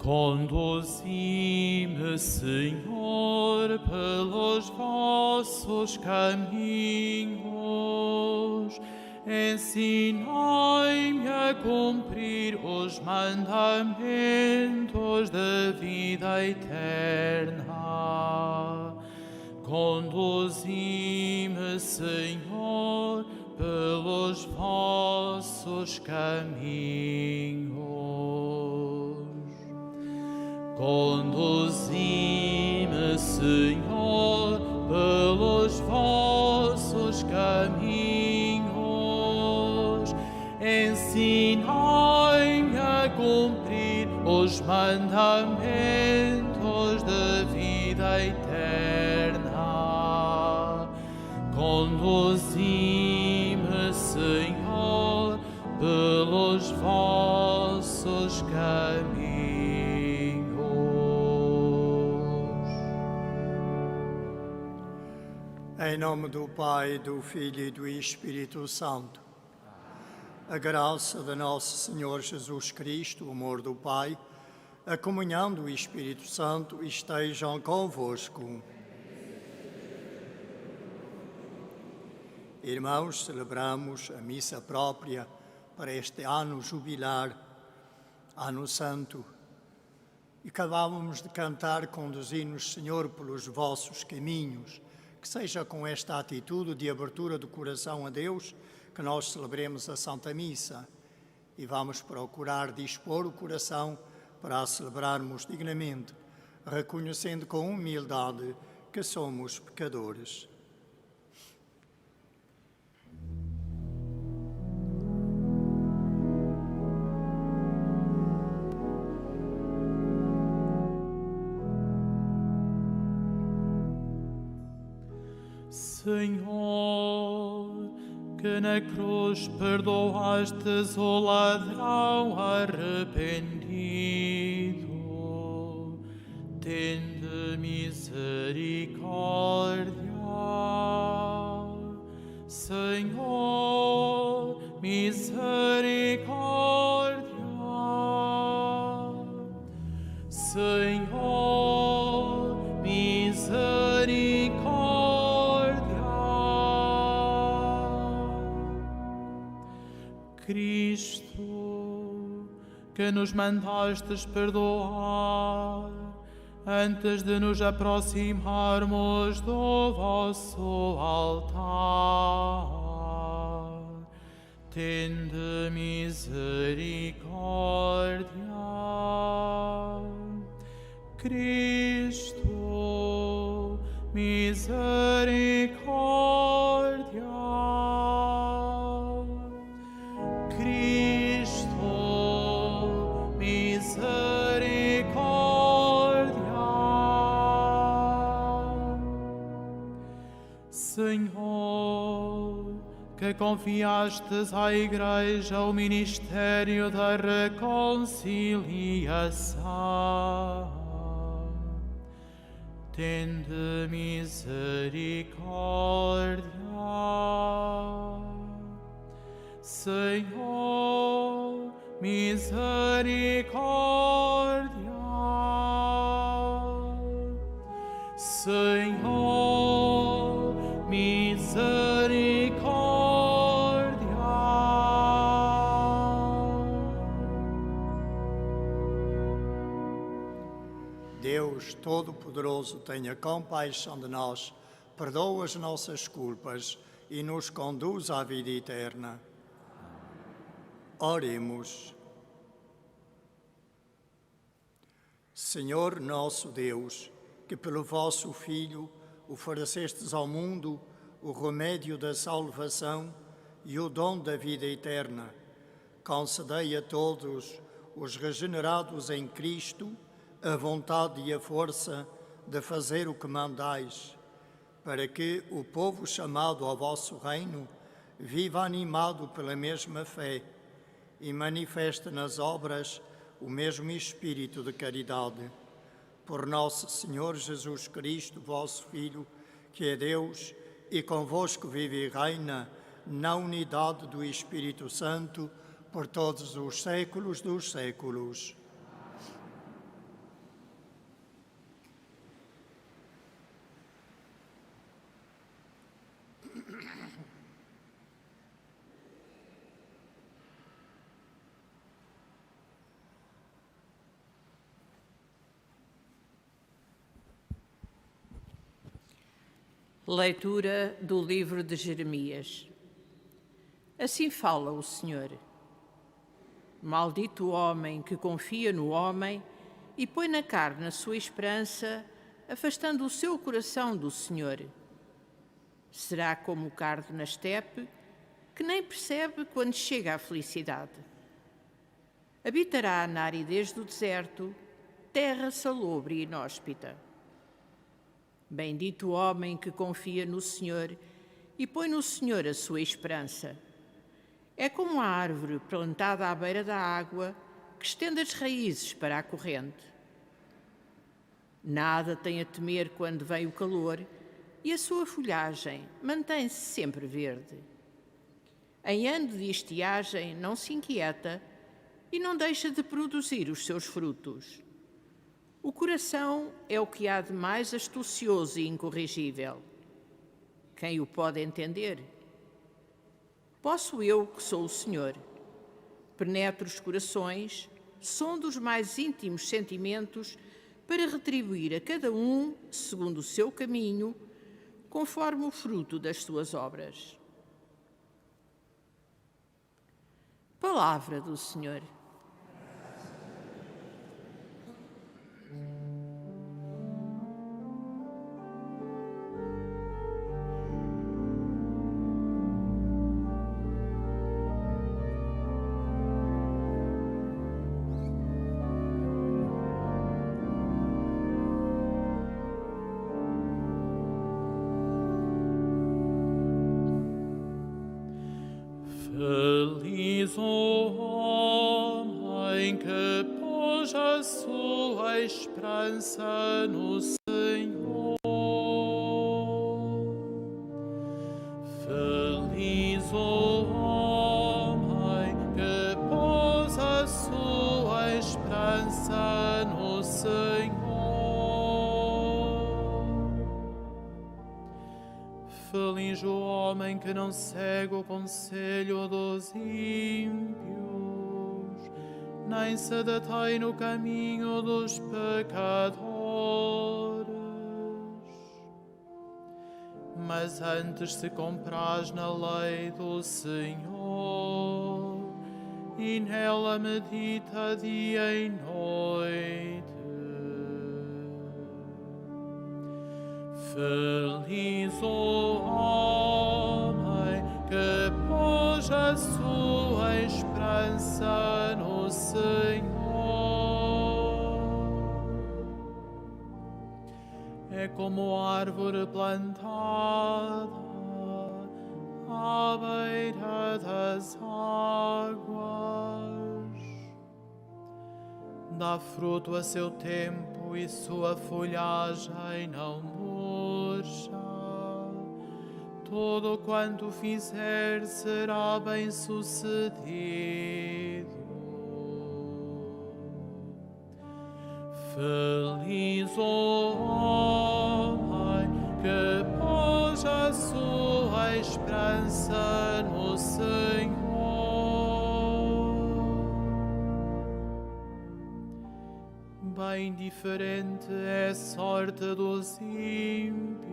Conduzi-me, Senhor, pelos vossos caminhos. Ensinai-me a cumprir os mandamentos da vida eterna. Conduzi-me, Senhor, pelos vossos caminhos. Conduzi-me, Senhor, pelos vossos caminhos. Ensinai-me a cumprir os mandamentos da vida eterna. Conduzi-me, Senhor, pelos vossos caminhos. Em nome do Pai, do Filho e do Espírito Santo. A graça de nosso Senhor Jesus Cristo, o amor do Pai, a comunhão do Espírito Santo estejam convosco. Irmãos, celebramos a missa própria para este ano jubilar, ano santo, e acabávamos de cantar Conduzi-nos, Senhor, pelos vossos caminhos. Que seja com esta atitude de abertura do coração a Deus que nós celebremos a Santa Missa e vamos procurar dispor o coração para a celebrarmos dignamente, reconhecendo com humildade que somos pecadores. Senhor, que na cruz perdoastes o ladrão arrependido, tende misericórdia. Senhor, misericórdia. Senhor, misericórdia. Cristo, que nos mandastes perdoar antes de nos aproximarmos do vosso altar, tende misericórdia. Cristo, misericórdia. Cristo, misericórdia. Senhor, que confiastes à Igreja o ministério da reconciliação, tende misericórdia. Senhor, misericórdia. Senhor, misericórdia. Deus Todo-Poderoso, tenha compaixão de nós, perdoa as nossas culpas e nos conduz à vida eterna. Oremos. Senhor nosso Deus, que pelo vosso Filho oferecestes ao mundo o remédio da salvação e o dom da vida eterna, concedei a todos os regenerados em Cristo a vontade e a força de fazer o que mandais, para que o povo chamado ao vosso reino viva animado pela mesma fé e manifeste nas obras o mesmo espírito de caridade. Por nosso Senhor Jesus Cristo, vosso Filho, que é Deus e convosco vive e reina na unidade do Espírito Santo, por todos os séculos dos séculos. Leitura do livro de Jeremias. Assim fala o Senhor. Maldito o homem que confia no homem e põe na carne a sua esperança, afastando o seu coração do Senhor. Será como o cardo na estepe, que nem percebe quando chega a felicidade. Habitará na aridez do deserto, terra salobre e inóspita. Bendito o homem que confia no Senhor e põe no Senhor a sua esperança. É como a árvore plantada à beira da água, que estende as raízes para a corrente. Nada tem a temer quando vem o calor, e a sua folhagem mantém-se sempre verde. Em ano de estiagem não se inquieta e não deixa de produzir os seus frutos. O coração é o que há de mais astucioso e incorrigível. Quem o pode entender? Posso eu, que sou o Senhor. Penetro os corações, sondo os mais íntimos sentimentos, para retribuir a cada um, segundo o seu caminho, conforme o fruto das suas obras. Palavra do Senhor. Feliz o homem que pôs a sua esperança no Senhor. Feliz o homem que pôs a sua esperança no Senhor. Feliz o homem que não segue o conselho dos ímpios, nem se detém no caminho dos pecadores, mas antes se compraz na lei do Senhor, e nela medita dia e noite. Feliz o homem que pôs a sua esperança no Senhor. É como árvore plantada à beira das águas. Dá fruto a seu tempo e sua folhagem não murcha. Tudo quanto fizer será bem sucedido. Feliz o homem que pôs a sua esperança no Senhor. Bem diferente é a sorte dos ímpios,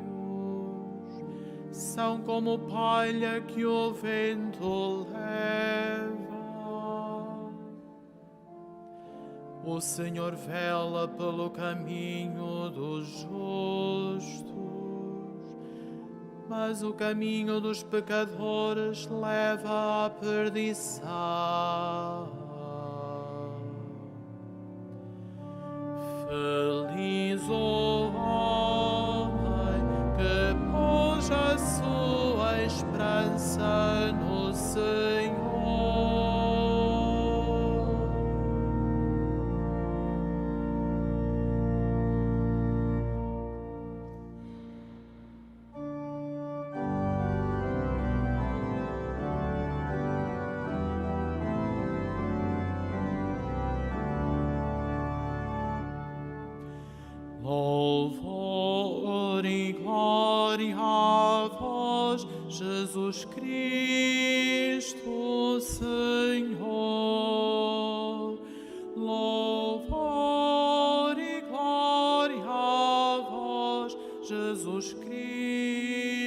são como palha que o vento leva. O Senhor vela pelo caminho dos justos, mas o caminho dos pecadores leva à perdição. Feliz o homem que pôs a sua esperança no Senhor. Louvor e glória a vós, Jesus Cristo, Senhor. Louvor e glória a vós, Jesus Cristo,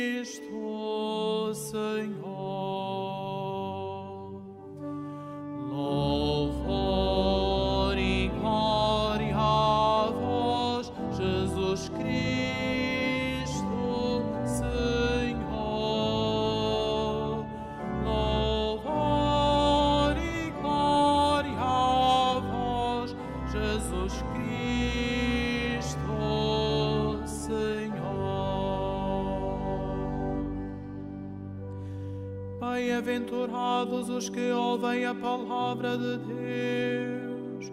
Bem-aventurados os que ouvem a palavra de Deus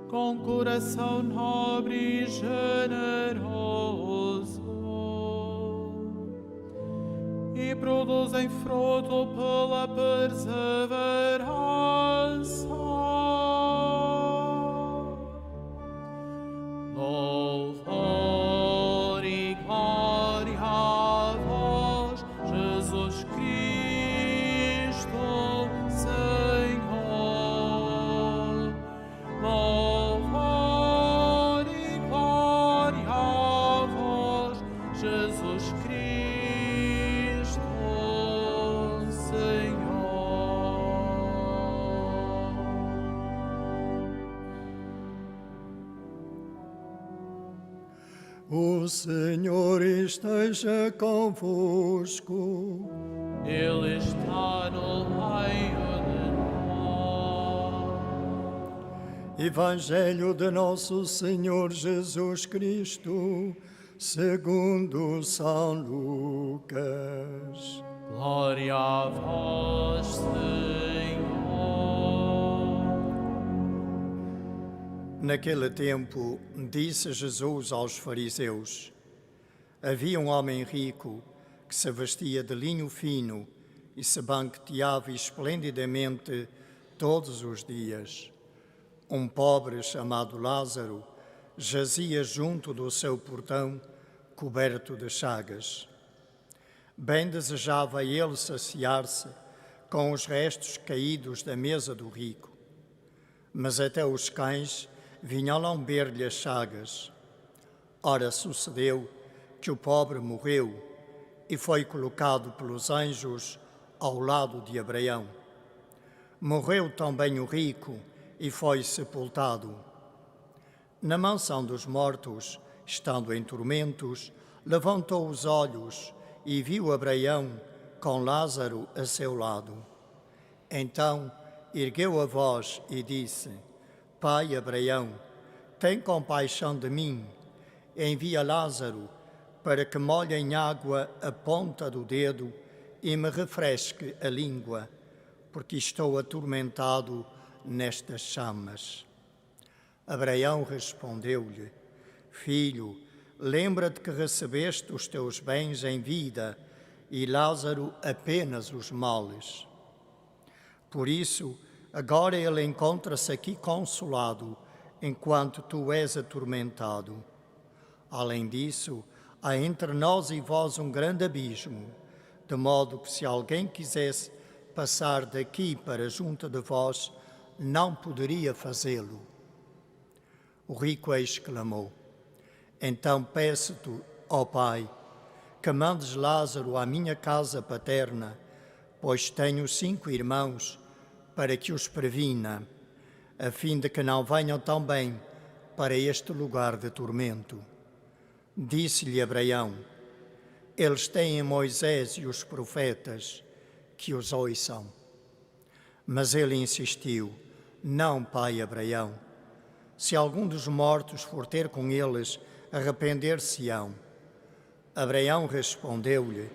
com coração nobre e generoso e produzem fruto pela perseverança. Louvor e glória a vós, Jesus Cristo, Senhor. Louvor e glória a vós, Jesus Cristo, Senhor. O Senhor esteja convosco. Ele está no meio de nós. Evangelho de Nosso Senhor Jesus Cristo, segundo São Lucas. Glória a vós, Senhor. Naquele tempo, disse Jesus aos fariseus: havia um homem rico que se vestia de linho fino e se banqueteava esplendidamente todos os dias. Um pobre chamado Lázaro jazia junto do seu portão, coberto de chagas. Bem desejava ele saciar-se com os restos caídos da mesa do rico, mas até os cães vinham lamber-lhe as chagas. Ora, sucedeu que o pobre morreu e foi colocado pelos anjos ao lado de Abraão. Morreu também o rico e foi sepultado. Na mansão dos mortos, estando em tormentos, levantou os olhos e viu Abraão com Lázaro a seu lado. Então ergueu a voz e disse: Pai Abraão, tem compaixão de mim, envia Lázaro para que molhe em água a ponta do dedo e me refresque a língua, porque estou atormentado nestas chamas. Abraão respondeu-lhe: Filho, lembra-te que recebeste os teus bens em vida e Lázaro apenas os males. Por isso, agora ele encontra-se aqui consolado, enquanto tu és atormentado. Além disso, há entre nós e vós um grande abismo, de modo que se alguém quisesse passar daqui para junto de vós, não poderia fazê-lo. O rico exclamou: Então peço-te, ó Pai, que mandes Lázaro à minha casa paterna, pois tenho 5 irmãos, para que os previna, a fim de que não venham também para este lugar de tormento. Disse-lhe Abraão: Eles têm Moisés e os profetas, que os ouçam. Mas ele insistiu: Não, pai Abraão. Se algum dos mortos for ter com eles, arrepender-se-ão. Abraão respondeu-lhe: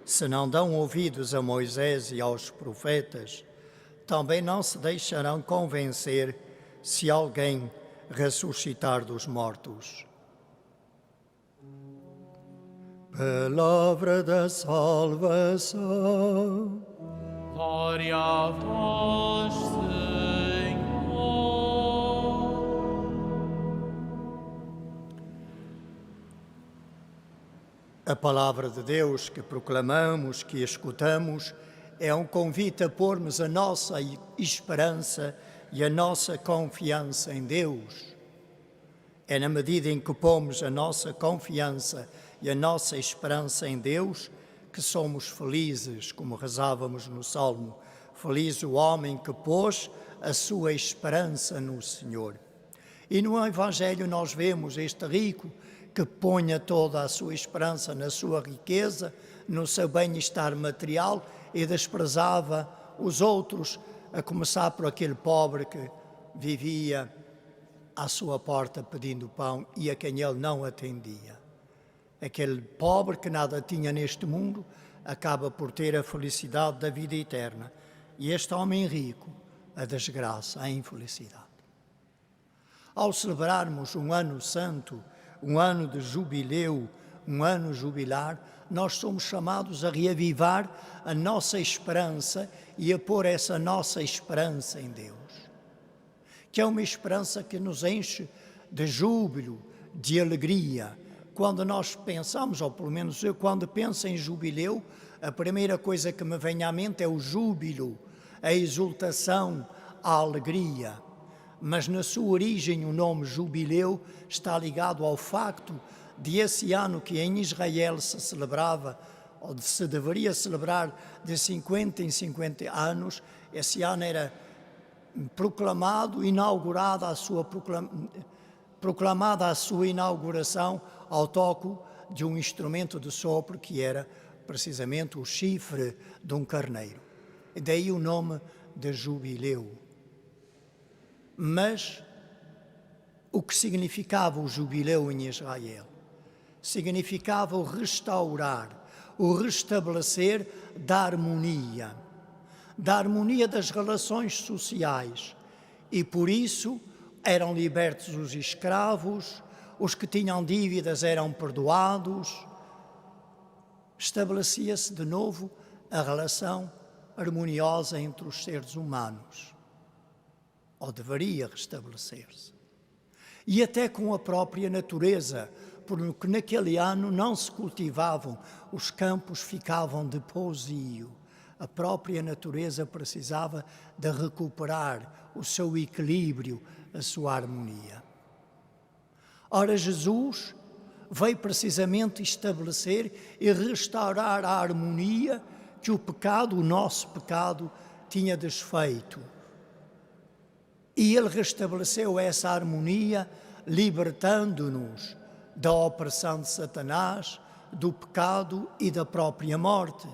Se não dão ouvidos a Moisés e aos profetas, também não se deixarão convencer se alguém ressuscitar dos mortos. Palavra da salvação. Glória a vós, Senhor. A palavra de Deus que proclamamos, que escutamos, é um convite a pormos a nossa esperança e a nossa confiança em Deus. É na medida em que pomos a nossa confiança e a nossa esperança em Deus que somos felizes, como rezávamos no Salmo. Feliz o homem que pôs a sua esperança no Senhor. E no Evangelho nós vemos este rico que ponha toda a sua esperança na sua riqueza, no seu bem-estar material e desprezava os outros, a começar por aquele pobre que vivia à sua porta pedindo pão e a quem ele não atendia. Aquele pobre que nada tinha neste mundo, acaba por ter a felicidade da vida eterna, e este homem rico, a desgraça, a infelicidade. Ao celebrarmos um ano santo, um ano de jubileu, um ano jubilar, nós somos chamados a reavivar a nossa esperança e a pôr essa nossa esperança em Deus, que é uma esperança que nos enche de júbilo, de alegria. Quando nós pensamos, ou pelo menos eu, quando penso em jubileu, a primeira coisa que me vem à mente é o júbilo, a exultação, a alegria. Mas na sua origem o nome jubileu está ligado ao facto de esse ano que em Israel se celebrava, ou se deveria celebrar de 50 em 50 anos, esse ano era proclamada a sua inauguração ao toque de um instrumento de sopro que era precisamente o chifre de um carneiro. E daí o nome de jubileu. Mas o que significava o jubileu em Israel? Significava o restaurar, o restabelecer da harmonia das relações sociais. E por isso eram libertos os escravos, os que tinham dívidas eram perdoados. Estabelecia-se de novo a relação harmoniosa entre os seres humanos, ou deveria restabelecer-se. E até com a própria natureza, porque naquele ano não se cultivavam, os campos ficavam de pousio. A própria natureza precisava de recuperar o seu equilíbrio, a sua harmonia. Ora, Jesus veio precisamente estabelecer e restaurar a harmonia que o pecado, o nosso pecado, tinha desfeito. E Ele restabeleceu essa harmonia, libertando-nos da opressão de Satanás, do pecado e da própria morte.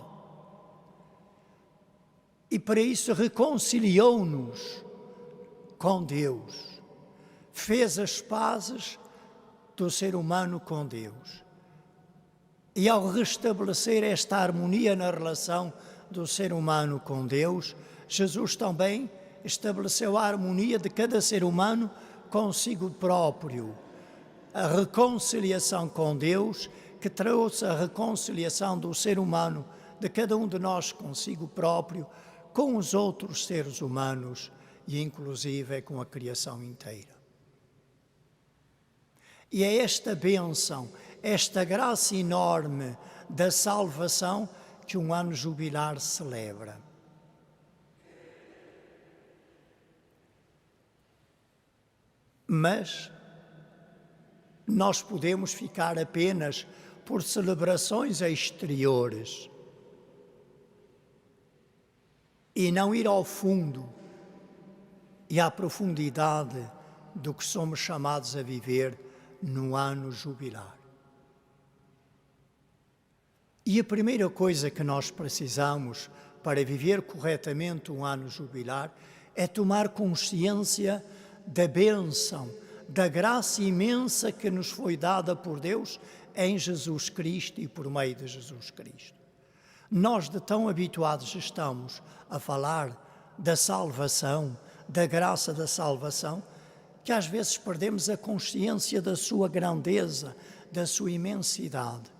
E para isso reconciliou-nos com Deus, fez as pazes do ser humano com Deus. E ao restabelecer esta harmonia na relação do ser humano com Deus, Jesus também estabeleceu a harmonia de cada ser humano consigo próprio. A reconciliação com Deus, que trouxe a reconciliação do ser humano, de cada um de nós consigo próprio, com os outros seres humanos e inclusive com a criação inteira. E é esta bênção, esta graça enorme da salvação que um ano jubilar celebra. Mas nós podemos ficar apenas por celebrações exteriores e não ir ao fundo e à profundidade do que somos chamados a viver no ano jubilar. E a primeira coisa que nós precisamos para viver corretamente um ano jubilar é tomar consciência da bênção, da graça imensa que nos foi dada por Deus em Jesus Cristo e por meio de Jesus Cristo. Nós de tão habituados estamos a falar da salvação, da graça da salvação, que às vezes perdemos a consciência da sua grandeza, da sua imensidade.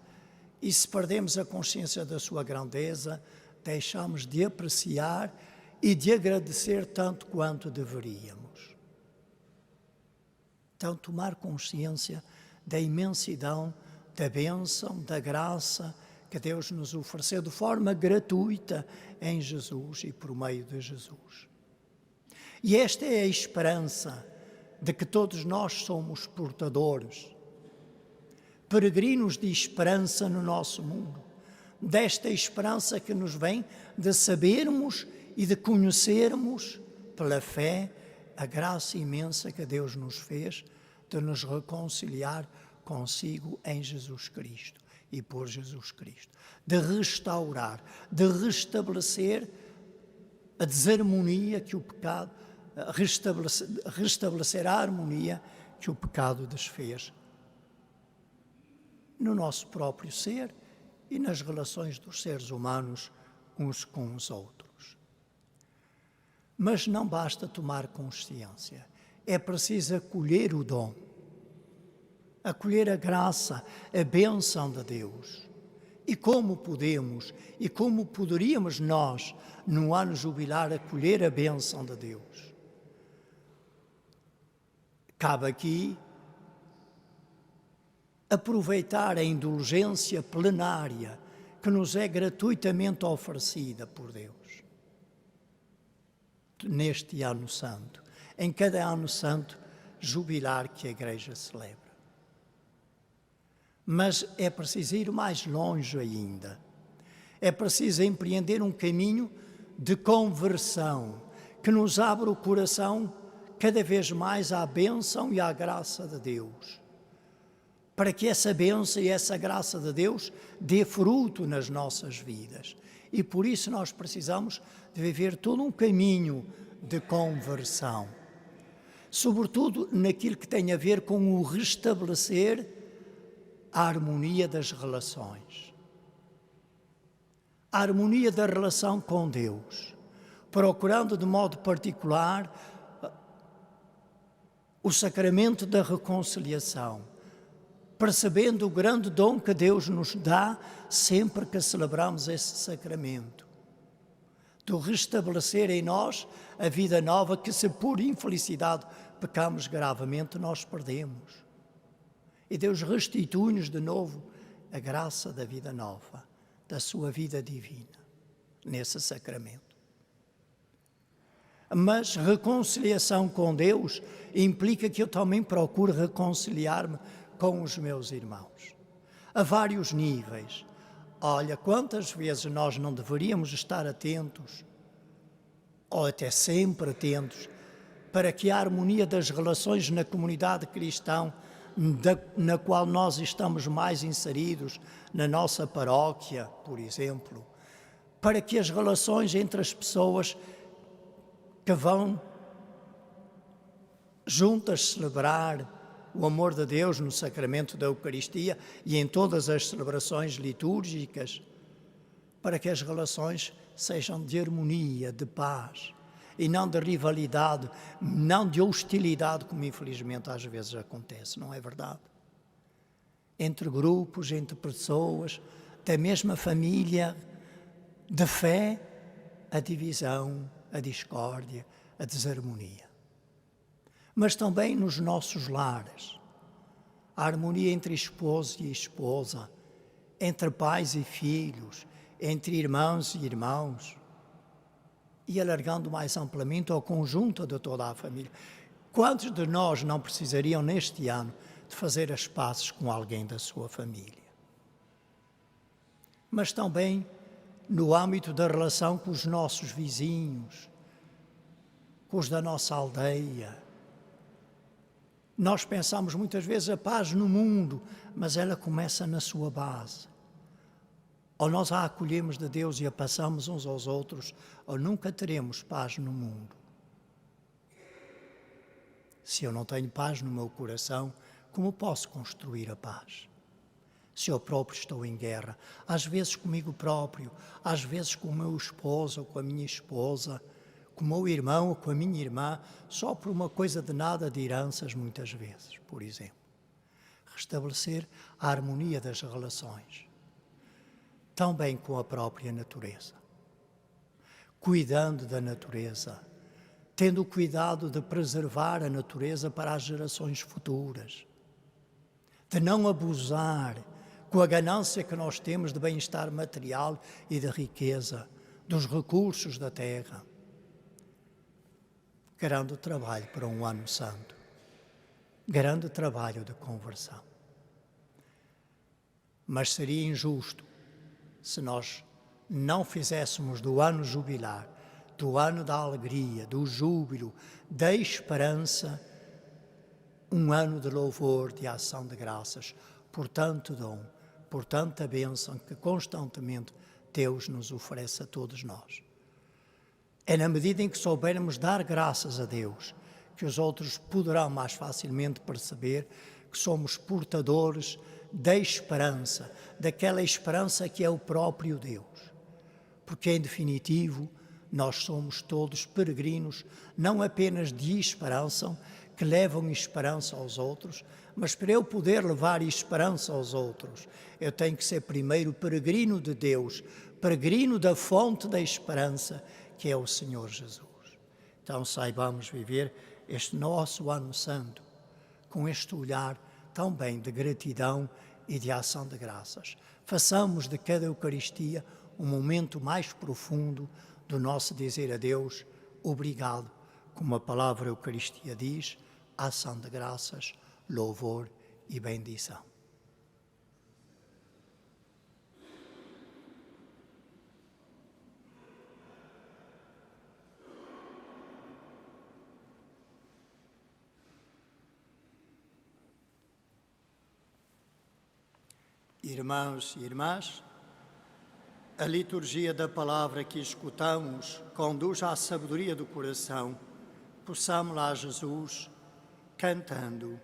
E se perdemos a consciência da sua grandeza, deixamos de apreciar e de agradecer tanto quanto deveríamos. Então, tomar consciência da imensidão, da bênção, da graça que Deus nos ofereceu de forma gratuita em Jesus e por meio de Jesus. E esta é a esperança de que todos nós somos portadores, peregrinos de esperança no nosso mundo, desta esperança que nos vem de sabermos e de conhecermos pela fé a graça imensa que Deus nos fez de nos reconciliar consigo em Jesus Cristo e por Jesus Cristo, de restaurar, de restabelecer a desarmonia que o pecado, restabelecer a harmonia que o pecado desfez no nosso próprio ser e nas relações dos seres humanos uns com os outros. Mas não basta tomar consciência, é preciso acolher o dom, acolher a graça, a bênção de Deus. E como podemos, e como poderíamos nós, no ano jubilar, acolher a bênção de Deus? Cabe aqui aproveitar a indulgência plenária que nos é gratuitamente oferecida por Deus. Neste ano santo, em cada ano santo jubilar que a Igreja celebra. Mas é preciso ir mais longe ainda. É preciso empreender um caminho de conversão que nos abra o coração cada vez mais à bênção e à graça de Deus. Para que essa bênção e essa graça de Deus dê fruto nas nossas vidas. E por isso nós precisamos de viver todo um caminho de conversão. Sobretudo naquilo que tem a ver com o restabelecer a harmonia das relações. A harmonia da relação com Deus, procurando de modo particular o sacramento da reconciliação, percebendo o grande dom que Deus nos dá sempre que celebramos esse sacramento, do restabelecer em nós a vida nova que, se por infelicidade pecamos gravemente, nós perdemos. E Deus restitui-nos de novo a graça da vida nova, da sua vida divina, nesse sacramento. Mas reconciliação com Deus implica que eu também procuro reconciliar-me com os meus irmãos, a vários níveis. Olha, quantas vezes nós não deveríamos estar atentos, ou até sempre atentos, para que a harmonia das relações na comunidade cristã, na qual nós estamos mais inseridos, na nossa paróquia, por exemplo, para que as relações entre as pessoas que vão juntas celebrar o amor de Deus no sacramento da Eucaristia e em todas as celebrações litúrgicas, para que as relações sejam de harmonia, de paz, e não de rivalidade, não de hostilidade, como infelizmente às vezes acontece, não é verdade? Entre grupos, entre pessoas da mesma família, de fé, a divisão, a discórdia, a desarmonia. Mas também nos nossos lares, a harmonia entre esposo e esposa, entre pais e filhos, entre irmãos e irmãos, e alargando mais amplamente ao conjunto de toda a família. Quantos de nós não precisariam neste ano de fazer as pazes com alguém da sua família? Mas também no âmbito da relação com os nossos vizinhos, com os da nossa aldeia. Nós pensamos muitas vezes a paz no mundo, mas ela começa na sua base. Ou nós a acolhemos de Deus e a passamos uns aos outros, ou nunca teremos paz no mundo. Se eu não tenho paz no meu coração, como posso construir a paz? Se eu próprio estou em guerra, às vezes comigo próprio, às vezes com o meu esposo ou com a minha esposa, com o meu irmão ou com a minha irmã, só por uma coisa de nada de heranças muitas vezes, por exemplo. Restabelecer a harmonia das relações. Também com a própria natureza. Cuidando da natureza, tendo o cuidado de preservar a natureza para as gerações futuras, de não abusar com a ganância que nós temos de bem-estar material e de riqueza, dos recursos da terra. Grande trabalho para um ano santo, grande trabalho de conversão. Mas seria injusto se nós não fizéssemos do ano jubilar, do ano da alegria, do júbilo, da esperança, um ano de louvor, de ação de graças, por tanto dom, por tanta bênção que constantemente Deus nos oferece a todos nós. É na medida em que soubermos dar graças a Deus que os outros poderão mais facilmente perceber que somos portadores da esperança, daquela esperança que é o próprio Deus. Porque, em definitivo, nós somos todos peregrinos, não apenas de esperança, que levam esperança aos outros, mas para eu poder levar esperança aos outros, eu tenho que ser primeiro peregrino de Deus, peregrino da fonte da esperança, que é o Senhor Jesus. Então saibamos viver este nosso Ano Santo com este olhar também de gratidão e de ação de graças. Façamos de cada Eucaristia um momento mais profundo do nosso dizer a Deus obrigado, como a palavra Eucaristia diz, ação de graças, louvor e bendição. Irmãos e irmãs, a liturgia da palavra que escutamos conduz à sabedoria do coração. Possamos-la a Jesus cantando.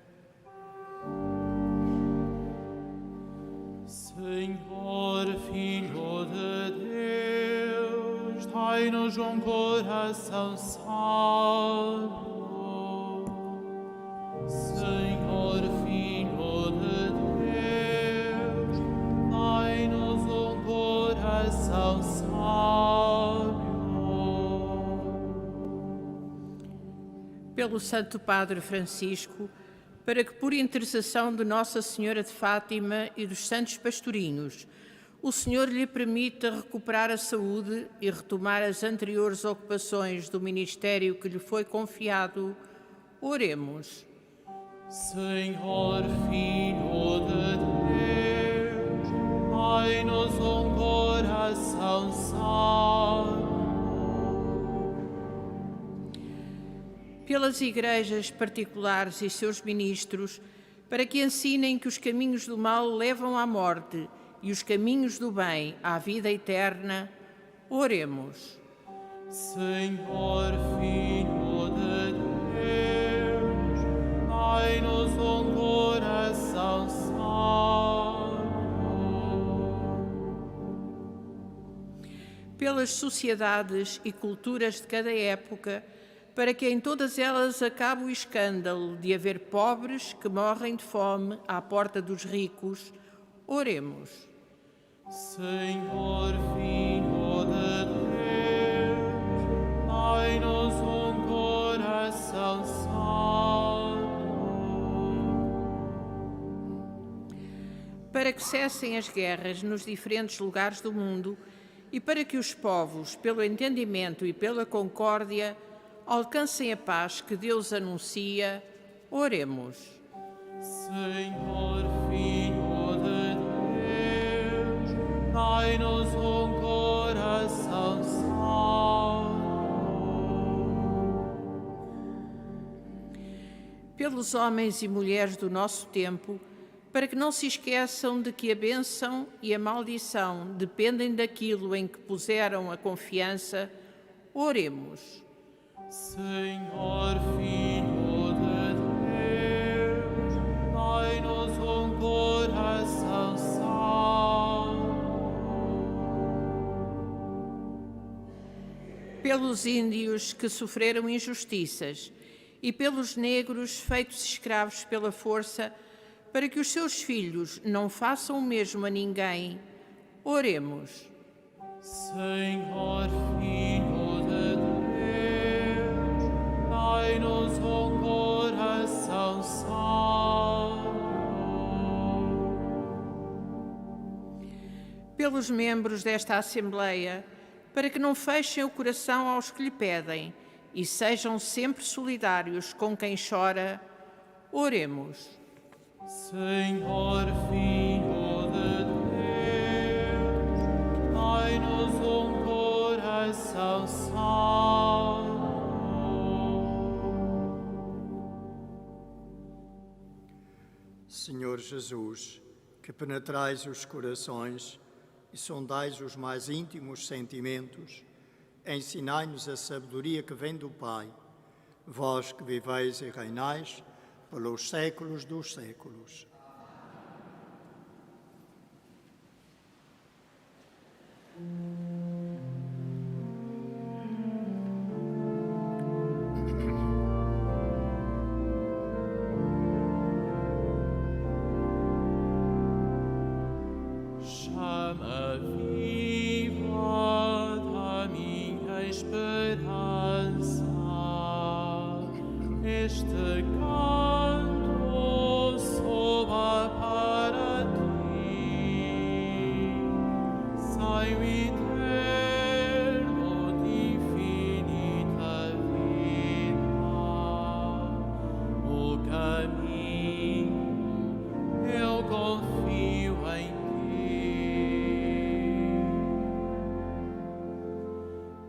Senhor, Filho de Deus, dai-nos coração sábio. Senhor, Filho de Deus, dai-nos coração sábio. Pelo Santo Padre Francisco, para que por intercessão de Nossa Senhora de Fátima e dos santos pastorinhos, o Senhor lhe permita recuperar a saúde e retomar as anteriores ocupações do ministério que lhe foi confiado, oremos. Senhor, Filho de Deus, dai-nos coração sábio. Pelas igrejas particulares e seus ministros, para que ensinem que os caminhos do mal levam à morte e os caminhos do bem à vida eterna, oremos. Senhor, Filho de Deus, dai-nos coração sábio. Pelas sociedades e culturas de cada época, para que em todas elas acabe o escândalo de haver pobres que morrem de fome à porta dos ricos, oremos. Senhor, Filho de Deus, dai-nos coração sábio. Para que cessem as guerras nos diferentes lugares do mundo e para que os povos, pelo entendimento e pela concórdia, alcancem a paz que Deus anuncia, oremos. Senhor, Filho de Deus, dai-nos coração sábio. Pelos homens e mulheres do nosso tempo, para que não se esqueçam de que a bênção e a maldição dependem daquilo em que puseram a confiança, oremos. Senhor, Filho de Deus, dai-nos coração sábio. Pelos índios que sofreram injustiças e pelos negros feitos escravos pela força, para que os seus filhos não façam o mesmo a ninguém, oremos. Senhor, Filho de Deus, dai-nos coração sábio. Pelos membros desta Assembleia, para que não fechem o coração aos que lhe pedem e sejam sempre solidários com quem chora, oremos. Senhor, Filho de Deus, dai-nos coração sábio. Senhor Jesus, que penetrais os corações e sondais os mais íntimos sentimentos, ensinai-nos a sabedoria que vem do Pai, vós que viveis e reinais pelos séculos dos séculos. Chama viva da minha esperança, este canto soa para ti, saio eterno de infinita vida, o caminho eu confio em ti.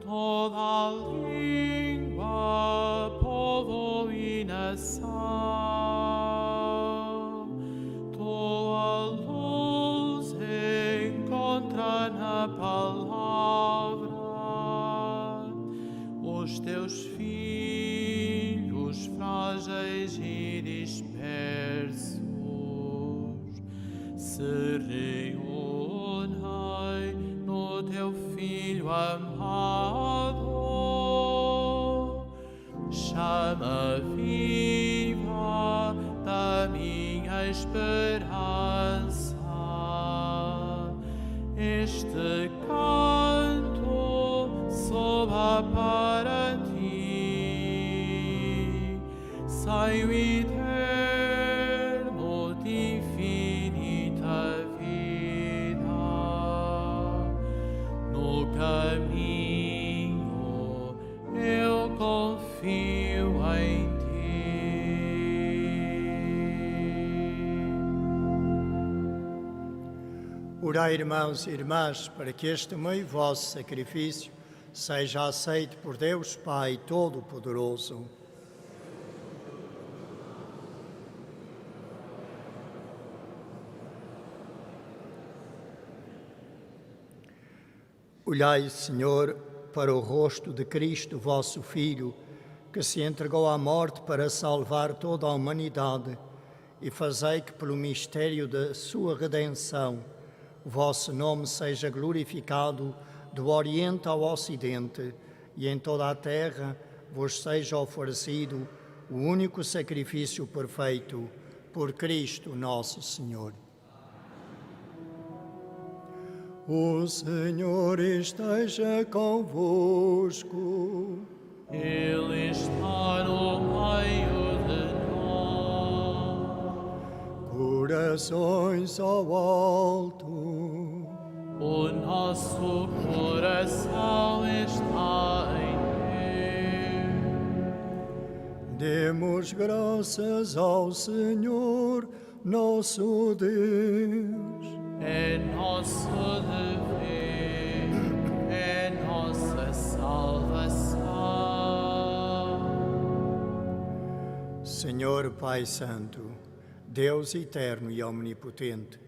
Toda língua, povo e nação, tua luz encontra na palavra os teus filhos frágeis e dispersos se reúnem no teu Filho amado. Chama viva da minha esperança, este canto soa para ti, saio eterno de infinita vida, no caminho eu confio em ti. Orai, irmãos e irmãs, para que este meu vosso sacrifício seja aceito por Deus Pai Todo-Poderoso. Olhai, Senhor, para o rosto de Cristo, vosso Filho, que se entregou à morte para salvar toda a humanidade, e fazei que, pelo mistério da sua redenção, o vosso nome seja glorificado do Oriente ao Ocidente, e em toda a terra vos seja oferecido o único sacrifício perfeito, por Cristo nosso Senhor. O Senhor esteja convosco. Ele está no meio de nós. Corações ao alto. O nosso coração está em Deus. Demos graças ao Senhor, nosso Deus. É nosso dever, é nossa salvação. Senhor Pai Santo, Deus eterno e omnipotente,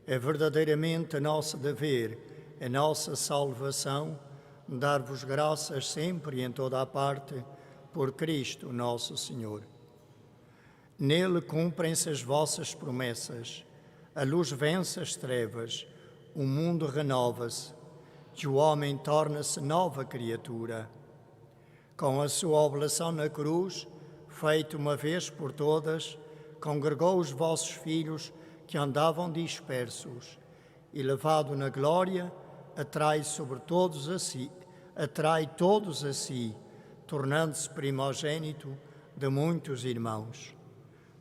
é verdadeiramente nosso dever, é nossa salvação, dar-vos graças sempre e em toda a parte, por Cristo nosso Senhor. Nele cumprem-se as vossas promessas, a luz vence as trevas, o mundo renova-se, que o homem torna-se nova criatura. Com a sua oblação na cruz, feita uma vez por todas, congregou os vossos filhos que andavam dispersos, e levado na glória, atrai todos a si, tornando-se primogênito de muitos irmãos.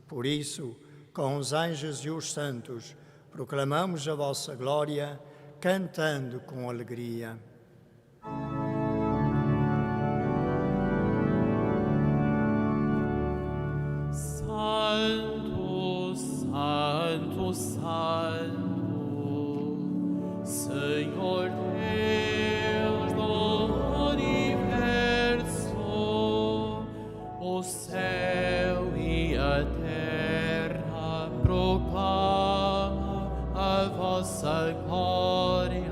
Por isso, com os anjos e os santos, proclamamos a vossa glória, cantando com alegria. Santo, Santo, Santo, Senhor Deus do universo, o céu e a terra proclamam a vossa glória.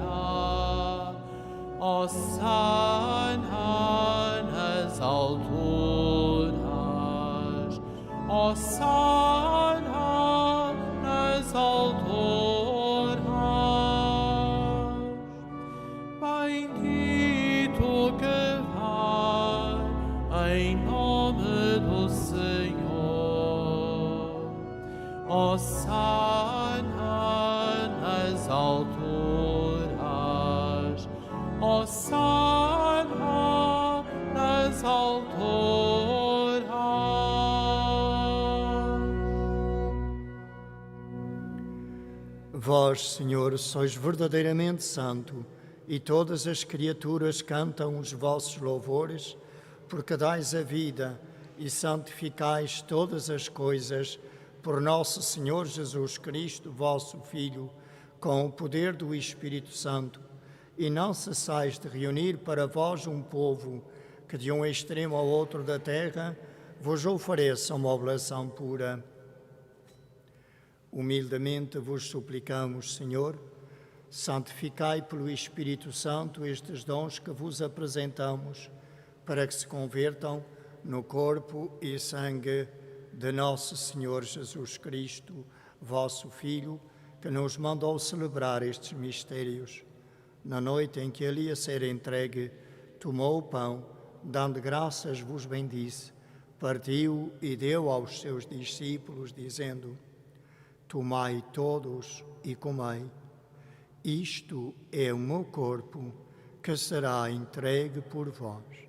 Hosana nas alturas, hosana nas alturas. do Senhor. Hosana nas alturas, hosana nas alturas. Vós, Senhor, sois verdadeiramente santo, e todas as criaturas cantam os vossos louvores, porque dais a vida e santificais todas as coisas por nosso Senhor Jesus Cristo, vosso Filho, com o poder do Espírito Santo, e não cessais de reunir para vós um povo que de um extremo ao outro da terra vos ofereça uma oblação pura. Humildemente vos suplicamos, Senhor, santificai pelo Espírito Santo estes dons que vos apresentamos, para que se convertam no corpo e sangue de nosso Senhor Jesus Cristo, vosso Filho, que nos mandou celebrar estes mistérios. Na noite em que ele ia ser entregue, tomou o pão, dando graças, vos bendisse, partiu e deu aos seus discípulos, dizendo: Tomai todos e comei. Isto é o meu corpo, que será entregue por vós.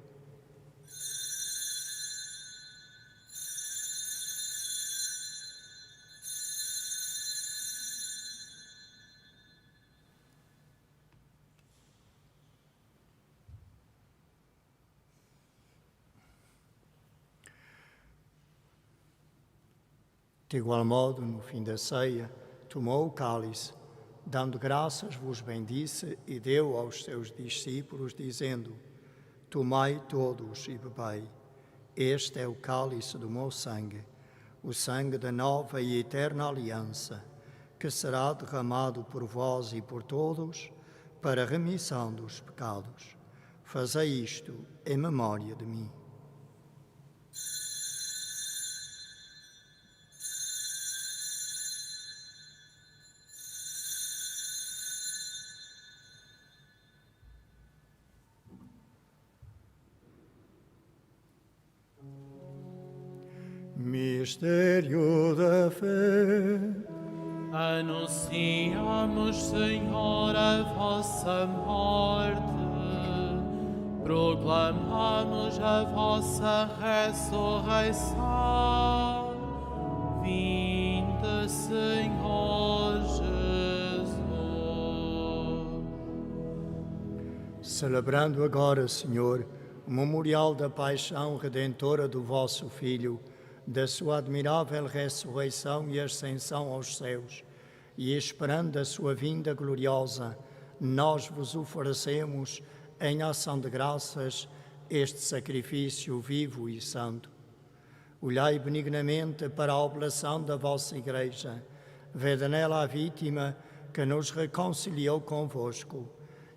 De igual modo, no fim da ceia, tomou o cálice, dando graças, vos bendisse e deu aos seus discípulos, dizendo: Tomai todos e bebei. Este é o cálice do meu sangue, o sangue da nova e eterna aliança, que será derramado por vós e por todos para a remissão dos pecados. Fazei isto em memória de mim. Mistério da fé. Anunciamos, Senhor, a vossa morte, proclamamos a vossa ressurreição. Vinde, Senhor Jesus. Celebrando agora, Senhor, o memorial da paixão redentora do vosso Filho, da sua admirável ressurreição e ascensão aos céus, e esperando a sua vinda gloriosa, nós vos oferecemos, em ação de graças, este sacrifício vivo e santo. Olhai benignamente para a oblação da vossa Igreja, vede nela a vítima que nos reconciliou convosco,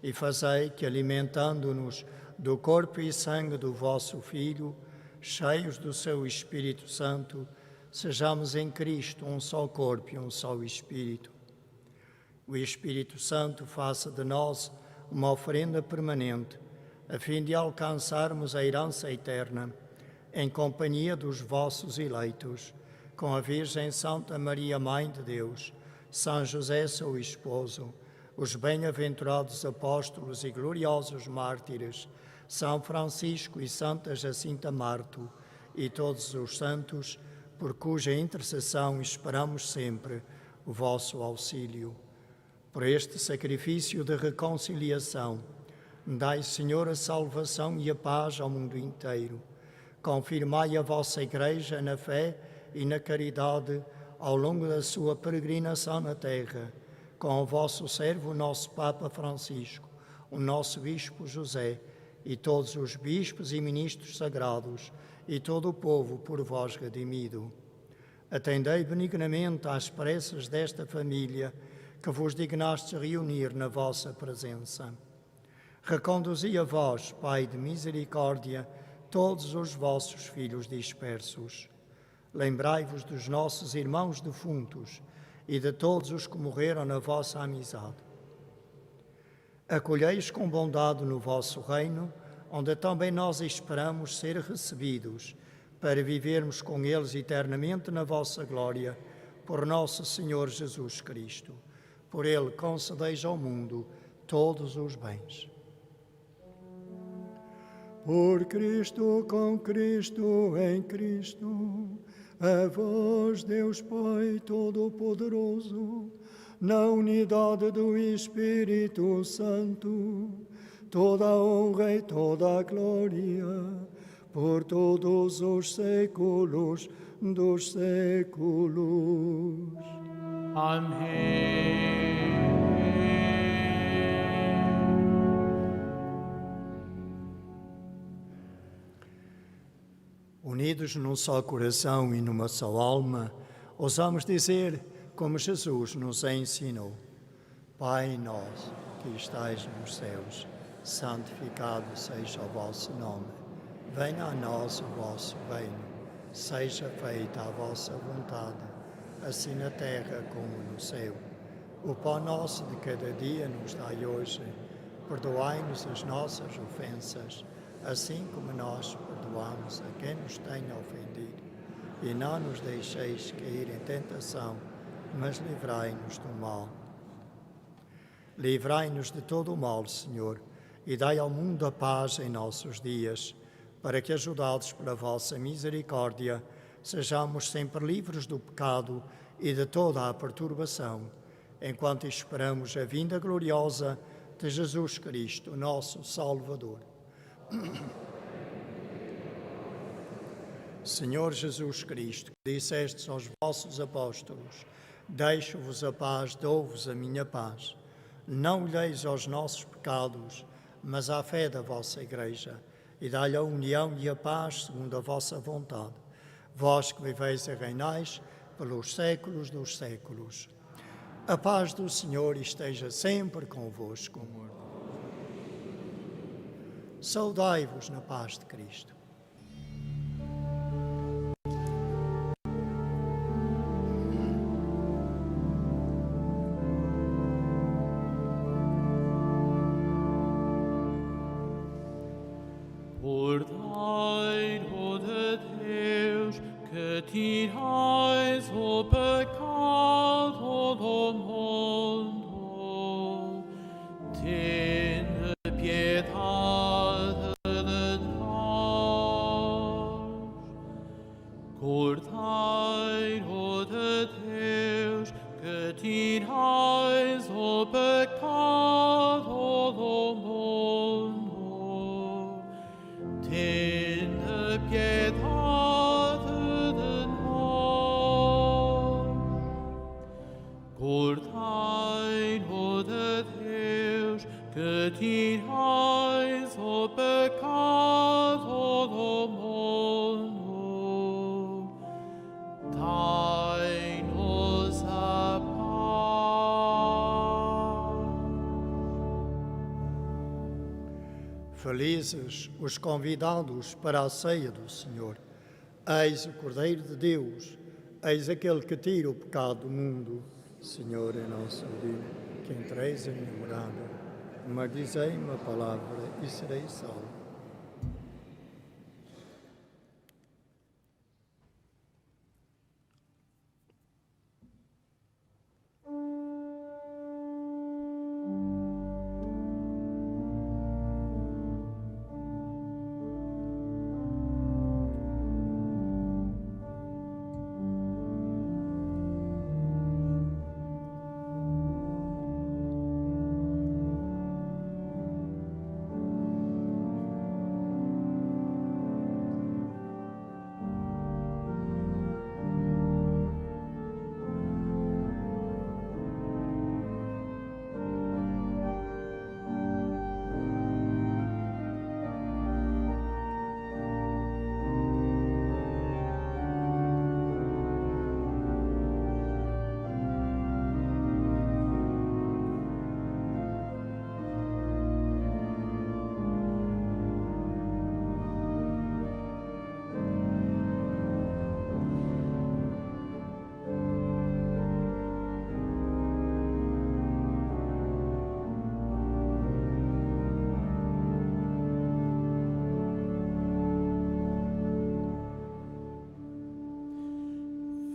e fazei que, alimentando-nos do corpo e sangue do vosso Filho, cheios do seu Espírito Santo, sejamos em Cristo um só corpo e um só Espírito. O Espírito Santo faça de nós uma oferenda permanente, a fim de alcançarmos a herança eterna, em companhia dos vossos eleitos, com a Virgem Santa Maria, Mãe de Deus, São José, seu esposo, os bem-aventurados apóstolos e gloriosos mártires, São Francisco e Santa Jacinta Marto, e todos os santos, por cuja intercessão esperamos sempre o vosso auxílio. Por este sacrifício de reconciliação, dai, Senhor, a salvação e a paz ao mundo inteiro. Confirmai a vossa Igreja na fé e na caridade ao longo da sua peregrinação na terra, com o vosso servo, o nosso Papa Francisco, o nosso Bispo José, e todos os bispos e ministros sagrados, e todo o povo por vós redimido. Atendei benignamente às preces desta família, que vos dignastes reunir na vossa presença. Reconduzi a vós, Pai de misericórdia, todos os vossos filhos dispersos. Lembrai-vos dos nossos irmãos defuntos e de todos os que morreram na vossa amizade. Acolheis com bondade no vosso reino, onde também nós esperamos ser recebidos para vivermos com eles eternamente na vossa glória, por nosso Senhor Jesus Cristo. Por ele concedeis ao mundo todos os bens. Por Cristo, com Cristo, em Cristo, a vós, Deus Pai Todo-Poderoso, na unidade do Espírito Santo, toda a honra e toda a glória, por todos os séculos dos séculos. Amém. Unidos num só coração e numa só alma, ousamos dizer, como Jesus nos ensinou: Pai nosso, que estais nos céus, santificado seja o vosso nome. Venha a nós o vosso reino. Seja feita a vossa vontade, assim na terra como no céu. O pão nosso de cada dia nos dai hoje. Perdoai-nos as nossas ofensas, assim como nós perdoamos a quem nos tenha ofendido. E não nos deixeis cair em tentação, mas livrai-nos do mal. Livrai-nos de todo o mal, Senhor, e dai ao mundo a paz em nossos dias, para que, ajudados pela vossa misericórdia, sejamos sempre livres do pecado e de toda a perturbação, enquanto esperamos a vinda gloriosa de Jesus Cristo, nosso Salvador. Senhor Jesus Cristo, que dissestes aos vossos apóstolos: deixo-vos a paz, dou-vos a minha paz. Não olheis aos nossos pecados, mas à fé da vossa Igreja, e dai-lhe a união e a paz segundo a vossa vontade. Vós que viveis e reinais pelos séculos dos séculos. A paz do Senhor esteja sempre convosco. Saudai-vos na paz de Cristo. Cordeiro de Deus, que tirais o pecado do mundo, tende piedade de nós. Cordeiro de Deus, que tirais o pecado do mundo, tende piedade de nós. Cordeiro de Deus, que tirais o pecado do mundo, dai-nos a paz. Felizes os convidados para a ceia do Senhor. Eis o Cordeiro de Deus, eis aquele que tira o pecado do mundo. Senhor, é nosso Deus, que entreis em minha morada, mas dizei uma palavra e serei salvo.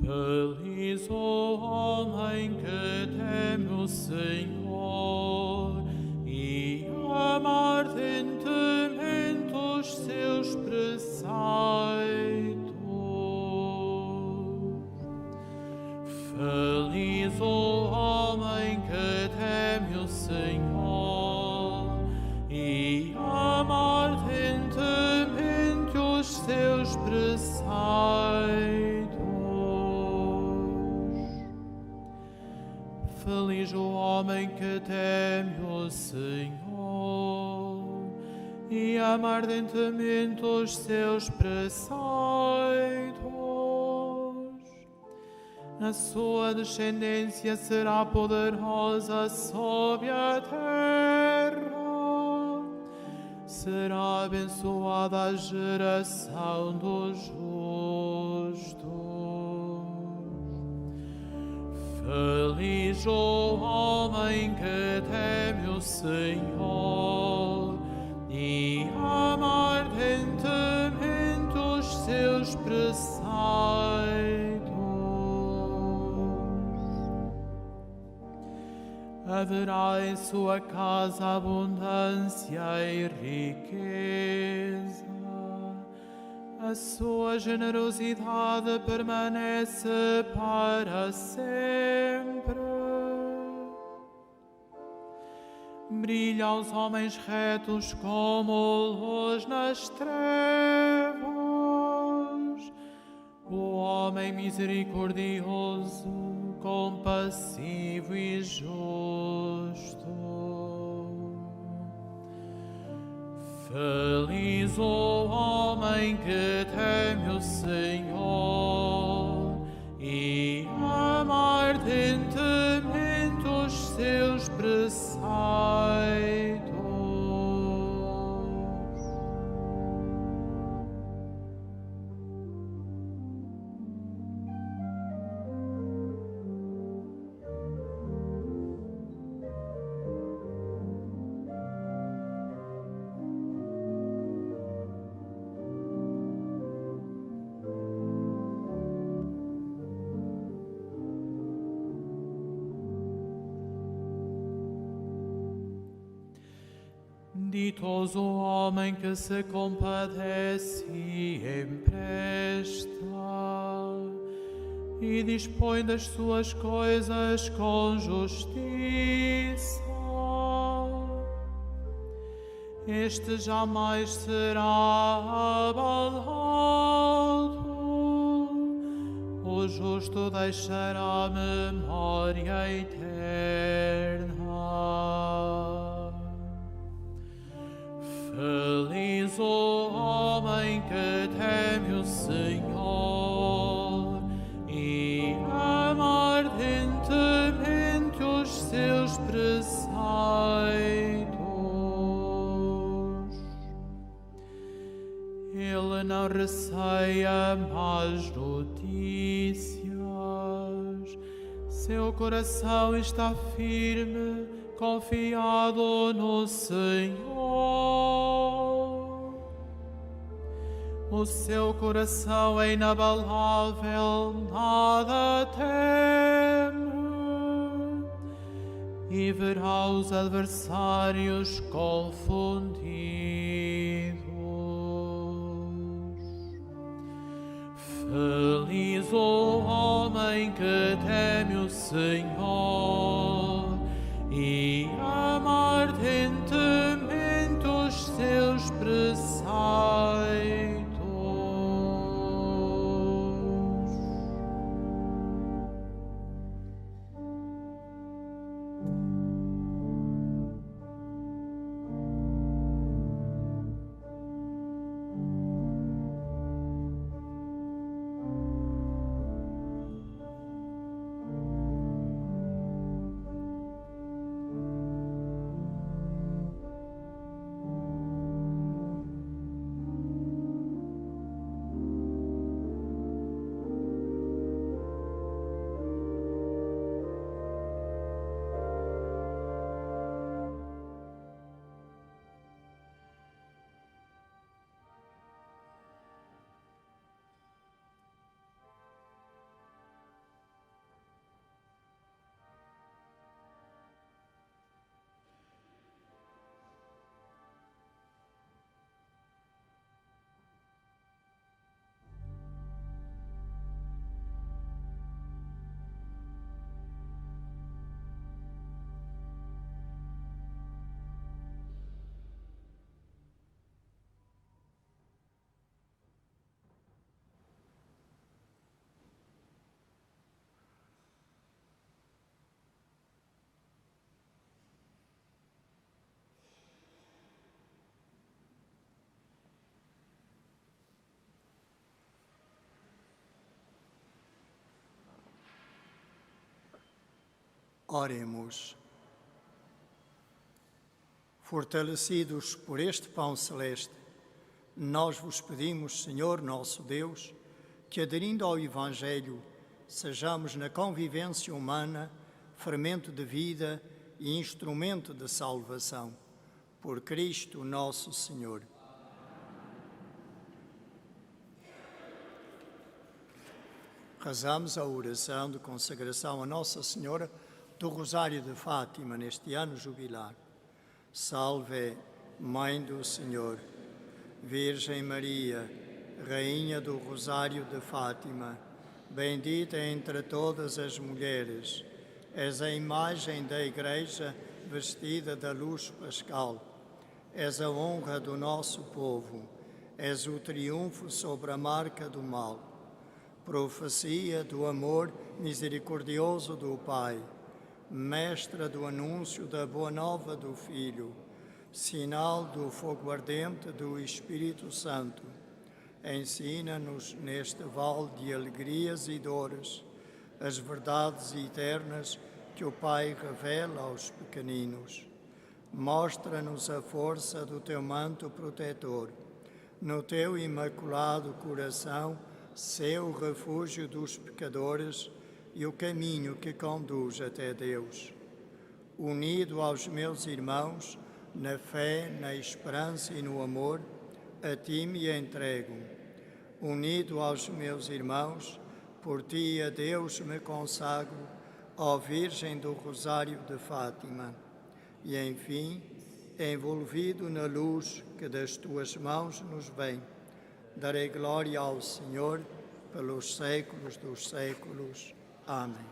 Feliz o homem que teme o Senhor e ama ardentemente os seus preceitos. Feliz o homem que teme o Senhor e ama ardentemente os seus preceitos. Feliz o homem que teme o Senhor e ama ardentemente os seus preceitos. A sua descendência será poderosa sob a terra. Será abençoada a geração dos justos. Feliz o homem que teme o Senhor e ama ardentemente os seus preceitos. Haverá em sua casa abundância e riqueza. A sua generosidade permanece para sempre. Brilha aos homens retos como luz nas trevas. O homem misericordioso, compassivo e justo. Feliz o homem que teme o Senhor e ama ardentemente os seus preceitos. Ditoso o homem que se compadece e empresta e dispõe das suas coisas com justiça. Este jamais será abalado. O justo deixará memória eterna. Feliz o homem que teme o Senhor e ama ardentemente os seus preceitos. Ele não receia más notícias. Seu coração está firme, confiado no Senhor. O seu coração é inabalável, nada teme, e verá os adversários confundidos. Feliz o homem que teme o Senhor e ama ardentemente os seus preceitos. Oremos. Fortalecidos por este pão celeste, nós vos pedimos, Senhor nosso Deus, que aderindo ao Evangelho, sejamos na convivência humana fermento de vida e instrumento de salvação. Por Cristo nosso Senhor. Rezamos a oração de consagração a Nossa Senhora do Rosário de Fátima neste ano jubilar. Salve, Mãe do Senhor, Virgem Maria, Rainha do Rosário de Fátima, bendita entre todas as mulheres, és a imagem da Igreja vestida da luz pascal, és a honra do nosso povo, és o triunfo sobre a marca do mal, profecia do amor misericordioso do Pai, mestra do anúncio da boa nova do Filho, sinal do fogo ardente do Espírito Santo. Ensina-nos neste vale de alegrias e dores as verdades eternas que o Pai revela aos pequeninos. Mostra-nos a força do teu manto protetor. No teu imaculado coração, sê o refúgio dos pecadores e o caminho que conduz até Deus. Unido aos meus irmãos, na fé, na esperança e no amor, a ti me entrego. Unido aos meus irmãos, por ti a Deus me consagro, ó Virgem do Rosário de Fátima. E, enfim, envolvido na luz que das tuas mãos nos vem, darei glória ao Senhor pelos séculos dos séculos. Amém.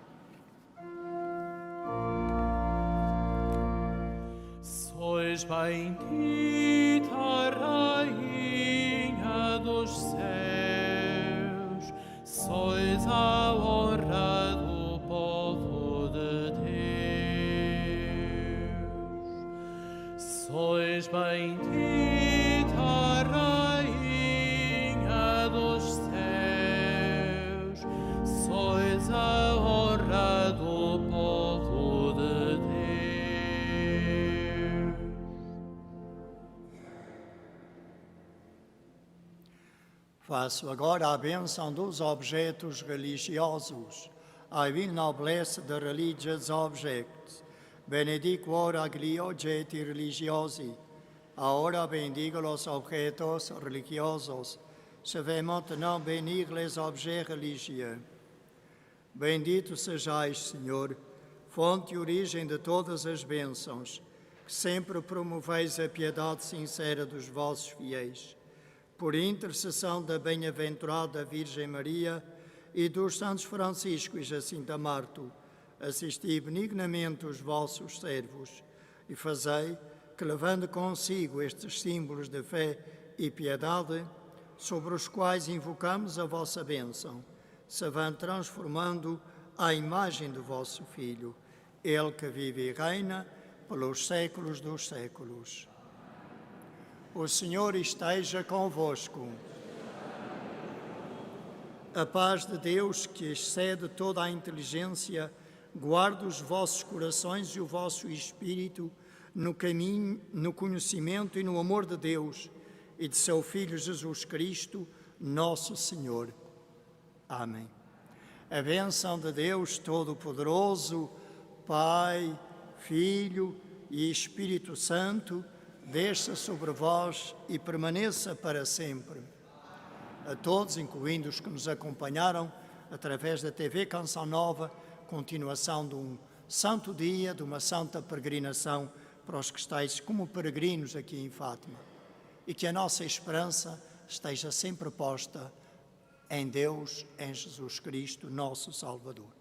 Sois bendita, Rainha dos céus, sois a honra do povo de Deus. Sois bendita, Rainha dos céus, sois a honra do povo de Deus. Faço agora a bênção dos objetos religiosos. I will now bless the religious objects. Benedico ora gli oggetti religiosi. Ahora bendigo los objetos religiosos. Je vais maintenant bénir les objets religieux. Bendito sejais, Senhor, fonte e origem de todas as bênçãos, que sempre promoveis a piedade sincera dos vossos fiéis. Por intercessão da bem-aventurada Virgem Maria e dos santos Francisco e Jacinta Marto, assisti benignamente os vossos servos e fazei que, levando consigo estes símbolos de fé e piedade, sobre os quais invocamos a vossa bênção, se vão transformando à imagem do vosso Filho, Ele que vive e reina pelos séculos dos séculos. O Senhor esteja convosco. A paz de Deus, que excede toda a inteligência, guarde os vossos corações e o vosso espírito no caminho, no conhecimento e no amor de Deus e de seu Filho Jesus Cristo, nosso Senhor. Amém. A bênção de Deus Todo-Poderoso, Pai, Filho e Espírito Santo, desça sobre vós e permaneça para sempre. A todos, incluindo os que nos acompanharam através da TV Canção Nova, continuação de um santo dia, de uma santa peregrinação para os que estáis como peregrinos aqui em Fátima. E que a nossa esperança esteja sempre posta em Deus, em Jesus Cristo, nosso Salvador.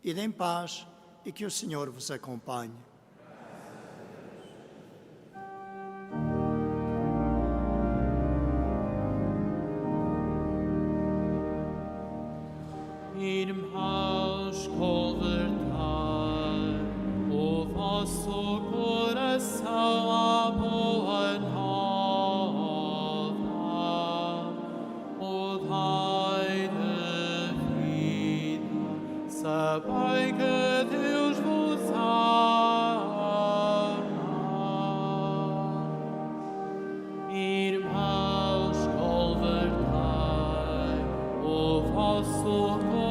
Ide em paz e que o Senhor vos acompanhe. Irmãos, convertai o vosso coração à boa nova, mudai de vida, sabei que Deus vos socorro.